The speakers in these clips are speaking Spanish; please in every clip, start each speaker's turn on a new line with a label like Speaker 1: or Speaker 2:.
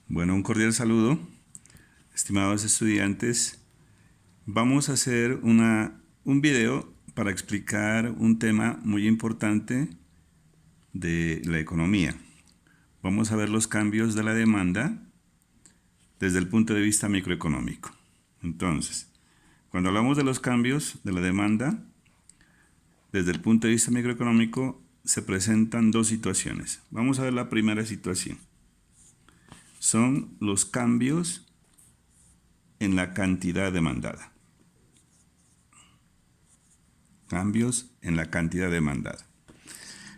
Speaker 1: Bueno, un cordial saludo, estimados estudiantes. Vamos a hacer un video para explicar un tema muy importante de la economía. Vamos a ver los cambios de la demanda desde el punto de vista microeconómico. Entonces, cuando hablamos de los cambios de la demanda, desde el punto de vista microeconómico, se presentan dos situaciones. Vamos a ver la primera situación. Son los cambios en la cantidad demandada. Cambios en la cantidad demandada.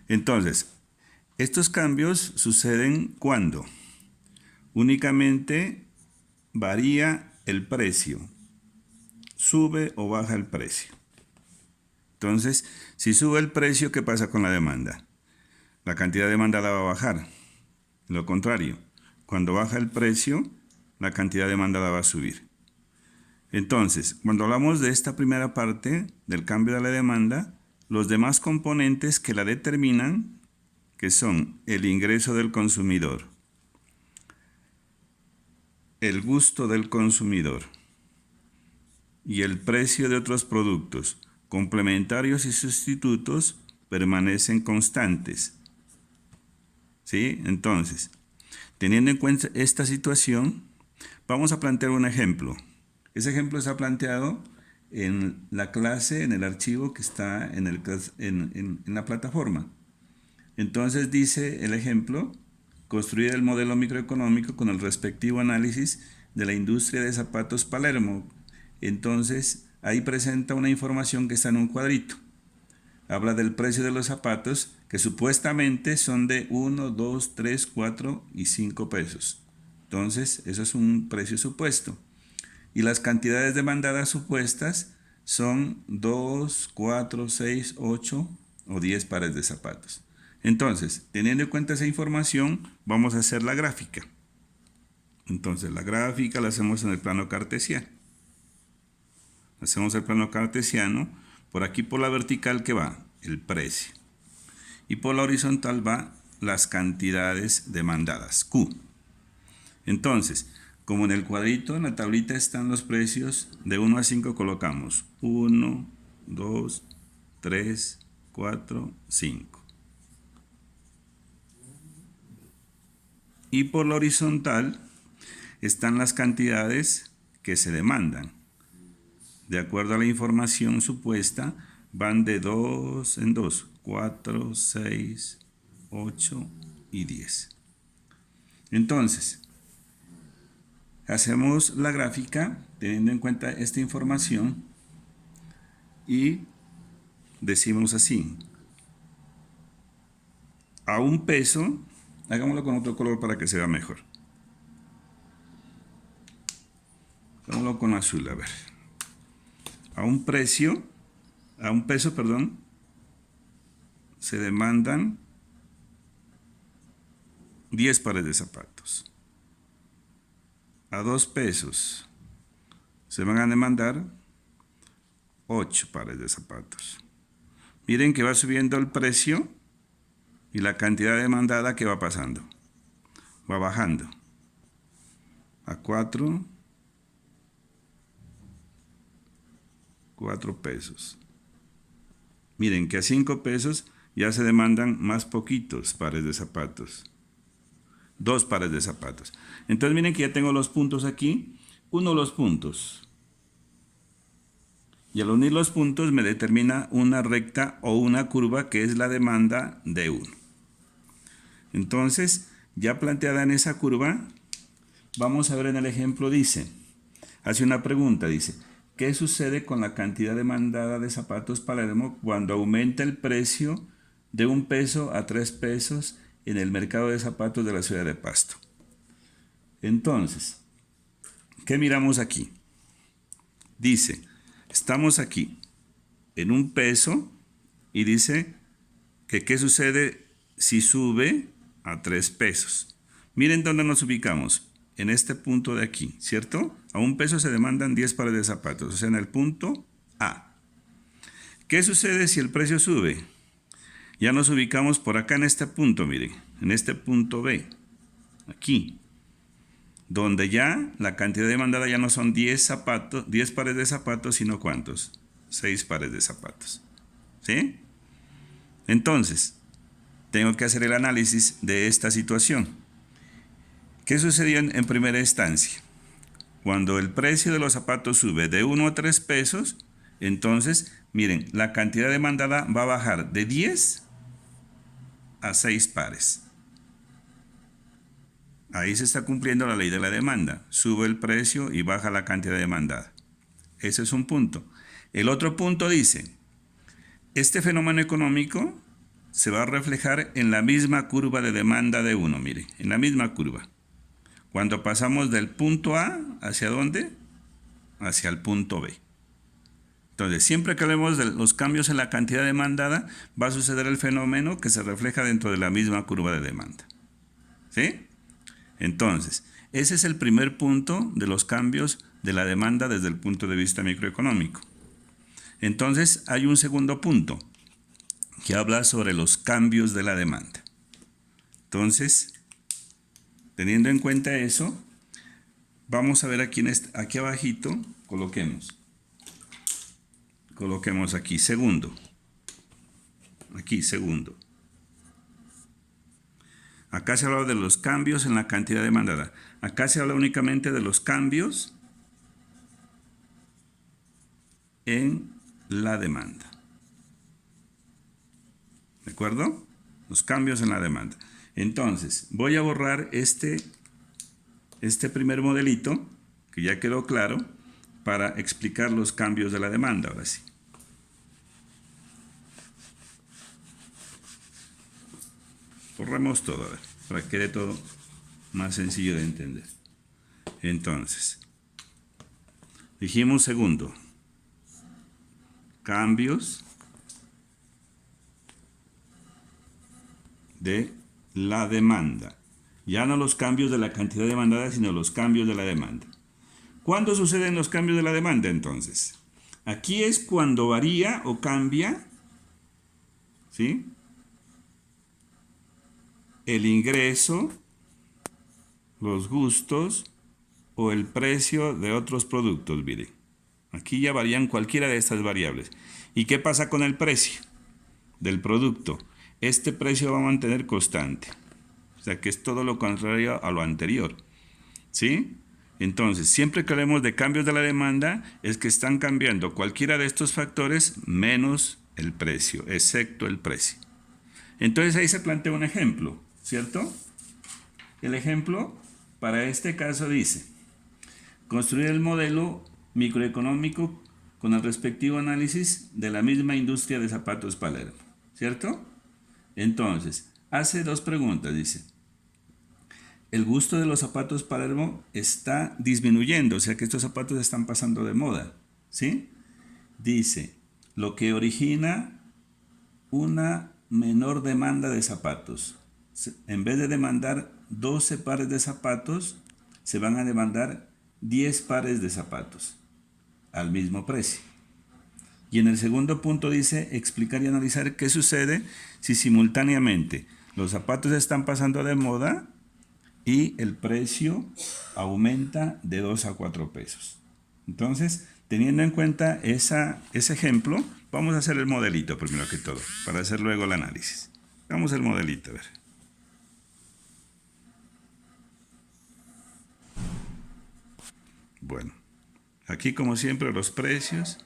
Speaker 1: Entonces, estos cambios suceden cuando únicamente varía el precio, sube o baja el precio. Entonces, si sube el precio, ¿qué pasa con la demanda? La cantidad demandada va a bajar. Lo contrario, cuando baja el precio, la cantidad demandada va a subir. Entonces, cuando hablamos de esta primera parte del cambio de la demanda, los demás componentes que la determinan, que son el ingreso del consumidor, el gusto del consumidor y el precio de otros productos, complementarios y sustitutos, permanecen constantes. ¿Sí? Entonces, teniendo en cuenta esta situación, vamos a plantear un ejemplo. Ese ejemplo está planteado en la clase, en el archivo que está en la plataforma. Entonces dice el ejemplo: construir el modelo microeconómico con el respectivo análisis de la industria de zapatos Palermo. Entonces ahí presenta una información que está en un cuadrito. Habla del precio de los zapatos, que supuestamente son de 1, 2, 3, 4 y 5 pesos. Entonces eso es un precio supuesto. Y las cantidades demandadas supuestas son 2, 4, 6, 8 o 10 pares de zapatos. Entonces, teniendo en cuenta esa información, vamos a hacer la gráfica. Entonces, la gráfica la hacemos en el plano cartesiano. Hacemos el plano cartesiano. Por aquí, por la vertical, ¿qué va? El precio. Y por la horizontal va las cantidades demandadas, Q. Entonces, como en el cuadrito, en la tablita están los precios, de 1 a 5 colocamos 1, 2, 3, 4, 5. Y por la horizontal están las cantidades que se demandan. De acuerdo a la información supuesta, van de 2 en 2, 4, 6, 8 y 10. Entonces, hacemos la gráfica teniendo en cuenta esta información y decimos así: a un peso, hagámoslo con otro color para que se vea mejor. Hagámoslo con azul, a ver. A un peso, se demandan 10 pares de zapatos. A 2 pesos se van a demandar 8 pares de zapatos. Miren que va subiendo el precio y la cantidad demandada que va pasando. Va bajando. A 4 pesos. Miren que a 5 pesos ya se demandan más poquitos pares de zapatos. 2 pares de zapatos. Entonces miren que ya tengo los puntos aquí. Uno los puntos. Y al unir los puntos me determina una recta o una curva que es la demanda de 1. Entonces, ya planteada en esa curva, vamos a ver en el ejemplo, hace una pregunta, dice: ¿qué sucede con la cantidad demandada de zapatos Palermo cuando aumenta el precio de 1 peso a 3 pesos en el mercado de zapatos de la ciudad de Pasto? Entonces, ¿qué miramos aquí? Dice, estamos aquí en 1 peso y dice que ¿qué sucede si sube a 3 pesos? Miren dónde nos ubicamos, en este punto de aquí, ¿cierto? A 1 peso se demandan 10 pares de zapatos, o sea, en el punto A. ¿Qué sucede si el precio sube? Ya nos ubicamos por acá en este punto, miren, en este punto B, aquí. donde ya la cantidad demandada ya no son 10 pares de zapatos, sino ¿cuántos? 6 pares de zapatos. ¿Sí? Entonces, tengo que hacer el análisis de esta situación. ¿Qué sucedió en primera instancia? Cuando el precio de los zapatos sube de 1 a 3 pesos, entonces, miren, la cantidad demandada va a bajar de 10 a 6 pares. Ahí se está cumpliendo la ley de la demanda. Sube el precio y baja la cantidad demandada. Ese es un punto. El otro punto dice, este fenómeno económico se va a reflejar en la misma curva de demanda de 1, mire, en la misma curva. Cuando pasamos del punto A, ¿hacia dónde? Hacia el punto B. Entonces, siempre que hablemos de los cambios en la cantidad demandada, va a suceder el fenómeno que se refleja dentro de la misma curva de demanda. ¿Sí? Entonces, ese es el primer punto de los cambios de la demanda desde el punto de vista microeconómico. Entonces, hay un segundo punto que habla sobre los cambios de la demanda. Entonces, teniendo en cuenta eso, vamos a ver aquí abajito, coloquemos aquí segundo. Aquí segundo. Acá se habla de los cambios en la cantidad demandada. Acá se habla únicamente de los cambios en la demanda. ¿De acuerdo? Los cambios en la demanda. Entonces, voy a borrar este primer modelito, que ya quedó claro, para explicar los cambios de la demanda, ahora sí. Borremos todo, a ver, para que quede todo más sencillo de entender. Entonces, dijimos segundo, cambios de la demanda. Ya no los cambios de la cantidad demandada, sino los cambios de la demanda. ¿Cuándo suceden los cambios de la demanda entonces? Aquí es cuando varía o cambia, ¿sí?, el ingreso, los gustos o el precio de otros productos, miren. Aquí ya varían cualquiera de estas variables. ¿Y qué pasa con el precio del producto? Este precio va a mantener constante. O sea que es todo lo contrario a lo anterior. ¿Sí? Entonces, siempre que hablemos de cambios de la demanda, es que están cambiando cualquiera de estos factores menos el precio, excepto el precio. Entonces ahí se plantea un ejemplo, ¿cierto? El ejemplo para este caso dice, construir el modelo microeconómico con el respectivo análisis de la misma industria de zapatos Palermo, ¿cierto? Entonces, hace dos preguntas, dice. El gusto de los zapatos Palermo está disminuyendo, o sea que estos zapatos están pasando de moda, ¿sí? Dice, lo que origina una menor demanda de zapatos. En vez de demandar 12 pares de zapatos, se van a demandar 10 pares de zapatos al mismo precio. Y en el segundo punto dice explicar y analizar qué sucede si simultáneamente los zapatos están pasando de moda y el precio aumenta de 2 a 4 pesos. Entonces, teniendo en cuenta ese ejemplo, vamos a hacer el modelito primero que todo, para hacer luego el análisis. Vamos al modelito, a ver. Bueno, aquí como siempre los precios,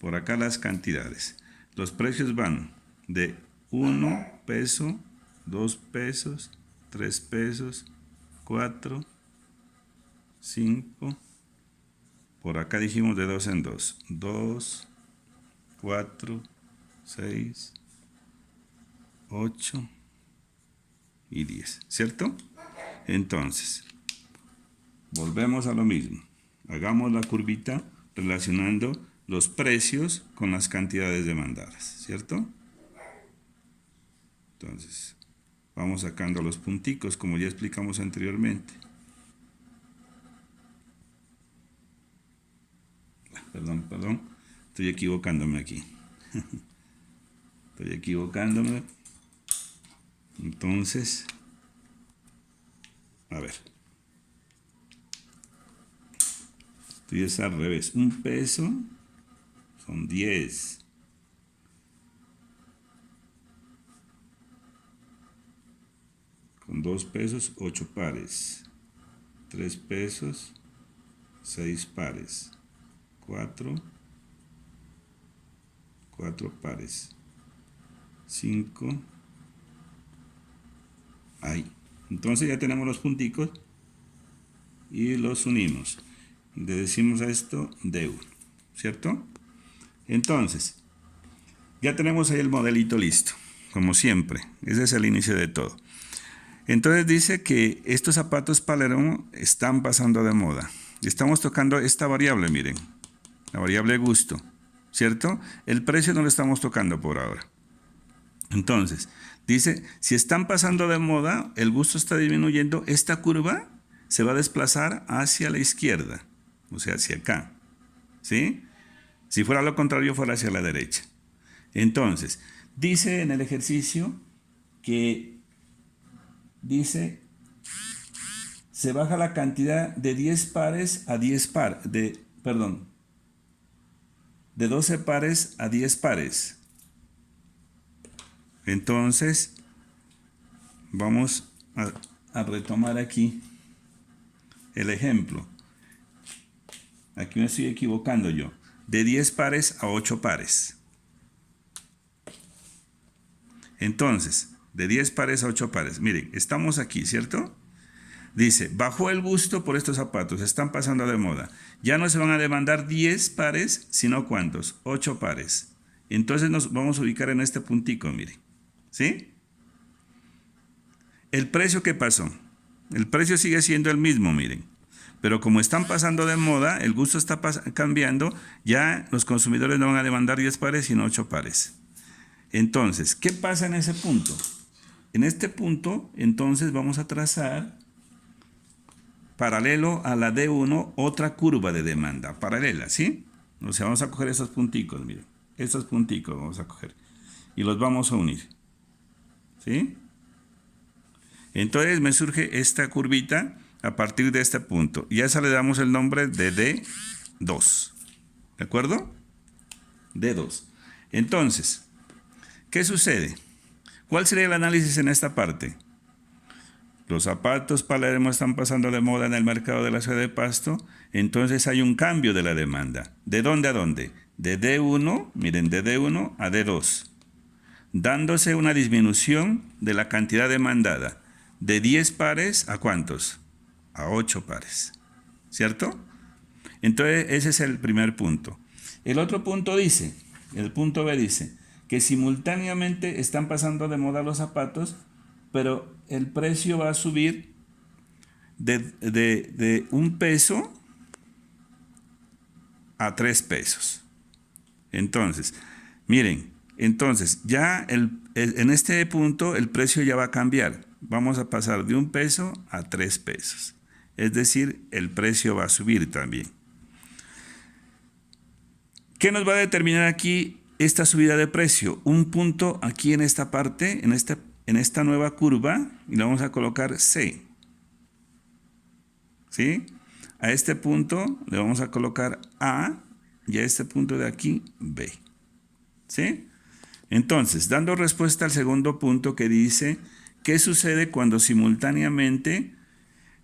Speaker 1: por acá las cantidades. Los precios van de 1 peso, 2 pesos, 3 pesos, 4, 5, por acá dijimos de 2 en 2, 2, 4, 6, 8 y 10, ¿cierto? Entonces, volvemos a lo mismo. Hagamos la curvita relacionando los precios con las cantidades demandadas, ¿cierto? Entonces, vamos sacando los punticos como ya explicamos anteriormente. Perdón, estoy equivocándome aquí. Estoy equivocándome. Entonces, a ver. Esto es al revés. 1 peso son 10. Con 2 pesos, 8 pares. 3 pesos, 6 pares. 4 pares. 5. Ahí. Entonces ya tenemos los punticos y los unimos. Le decimos a esto D1, ¿cierto? Entonces, ya tenemos ahí el modelito listo, como siempre. Ese es el inicio de todo. Entonces dice que estos zapatos Palermo están pasando de moda. Estamos tocando esta variable, miren, la variable gusto, ¿cierto? El precio no lo estamos tocando por ahora. Entonces, dice, si están pasando de moda, el gusto está disminuyendo, esta curva se va a desplazar hacia la izquierda, o sea, hacia acá, ¿sí? Si fuera lo contrario, fuera hacia la derecha. Entonces, dice en el ejercicio que, dice, se baja la cantidad de 10 pares a 10 pares, de 12 pares a 10 pares. Entonces, vamos a retomar aquí el ejemplo. Aquí me estoy equivocando yo. De 10 pares a 8 pares. Entonces, de 10 pares a 8 pares. Miren, estamos aquí, ¿cierto? Dice, bajó el gusto por estos zapatos, están pasando de moda. Ya no se van a demandar 10 pares, sino ¿cuántos? 8 pares. Entonces nos vamos a ubicar en este puntico, miren. ¿Sí? El precio, ¿qué pasó? El precio sigue siendo el mismo, miren. Pero como están pasando de moda, el gusto está cambiando, ya los consumidores no van a demandar 10 pares, sino 8 pares. Entonces, ¿qué pasa en ese punto? En este punto, entonces, vamos a trazar, paralelo a la D1, otra curva de demanda, paralela, ¿sí? O sea, vamos a coger esos punticos, miren. Estos punticos vamos a coger y los vamos a unir, ¿sí? Entonces me surge esta curvita a partir de este punto. Y a esa le damos el nombre de D2. ¿De acuerdo? D2. Entonces, ¿qué sucede? ¿Cuál sería el análisis en esta parte? Los zapatos Palermo están pasando de moda en el mercado de la ciudad de Pasto, entonces hay un cambio de la demanda. ¿De dónde a dónde? De D1, miren, de D1 a D2, dándose una disminución de la cantidad demandada. De 10 pares, ¿a cuántos? A 8 pares, ¿cierto? Entonces, ese es el primer punto. El otro punto dice, el punto B dice, que simultáneamente están pasando de moda los zapatos, pero el precio va a subir de 1 peso a 3 pesos. Entonces, miren, entonces ya en este punto el precio ya va a cambiar. Vamos a pasar de 1 peso a 3 pesos. Es decir, el precio va a subir también. ¿Qué nos va a determinar aquí esta subida de precio? Un punto aquí en esta parte, en esta nueva curva, y le vamos a colocar C. ¿Sí? A este punto le vamos a colocar A y a este punto de aquí B. ¿Sí? Entonces, dando respuesta al segundo punto que dice, ¿qué sucede cuando simultáneamente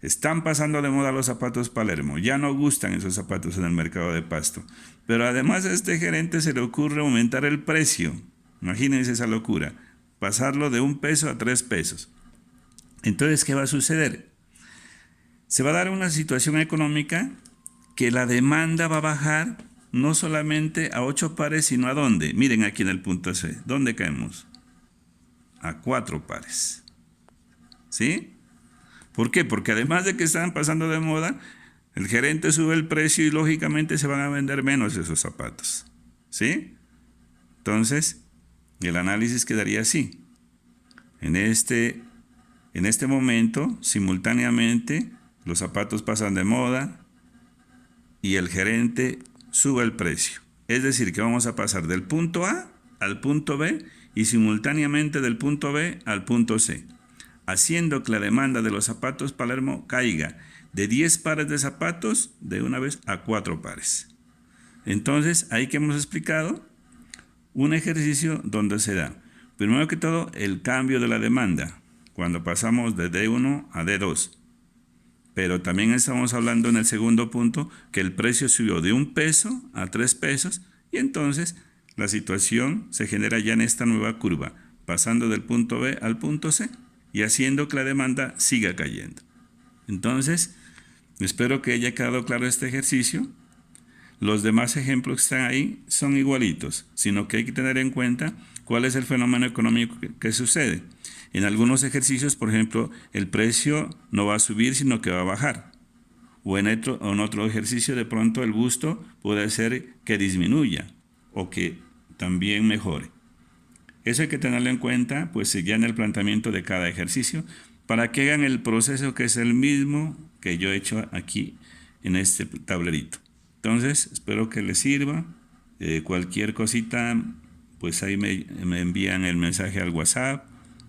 Speaker 1: están pasando de moda los zapatos Palermo? Ya no gustan esos zapatos en el mercado de Pasto. Pero además a este gerente se le ocurre aumentar el precio. Imagínense esa locura. Pasarlo de 1 peso a 3 pesos. Entonces, ¿qué va a suceder? Se va a dar una situación económica que la demanda va a bajar no solamente a 8 pares, sino ¿a dónde? Miren aquí en el punto C. ¿Dónde caemos? A 4 pares. ¿Sí? ¿Por qué? Porque además de que están pasando de moda, el gerente sube el precio y lógicamente se van a vender menos esos zapatos. ¿Sí? Entonces, el análisis quedaría así. En este momento, simultáneamente, los zapatos pasan de moda y el gerente sube el precio. Es decir, que vamos a pasar del punto A al punto B y simultáneamente del punto B al punto C. haciendo que la demanda de los zapatos Palermo caiga de 10 pares de zapatos de una vez a 4 pares. Entonces, ahí que hemos explicado un ejercicio donde se da, primero que todo, el cambio de la demanda, cuando pasamos de D1 a D2. Pero también estamos hablando en el segundo punto que el precio subió de 1 peso a 3 pesos y entonces la situación se genera ya en esta nueva curva, pasando del punto B al punto C y haciendo que la demanda siga cayendo. Entonces, espero que haya quedado claro este ejercicio. Los demás ejemplos que están ahí son igualitos, sino que hay que tener en cuenta cuál es el fenómeno económico que sucede. En algunos ejercicios, por ejemplo, el precio no va a subir, sino que va a bajar. O en otro ejercicio, de pronto el gusto puede ser que disminuya o que también mejore. Eso hay que tenerlo en cuenta, pues ya en el planteamiento de cada ejercicio, para que hagan el proceso que es el mismo que yo he hecho aquí en este tablerito. Entonces, espero que les sirva. Cualquier cosita, pues ahí me envían el mensaje al WhatsApp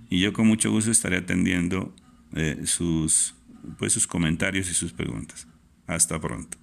Speaker 1: y yo con mucho gusto estaré atendiendo sus comentarios y sus preguntas. Hasta pronto.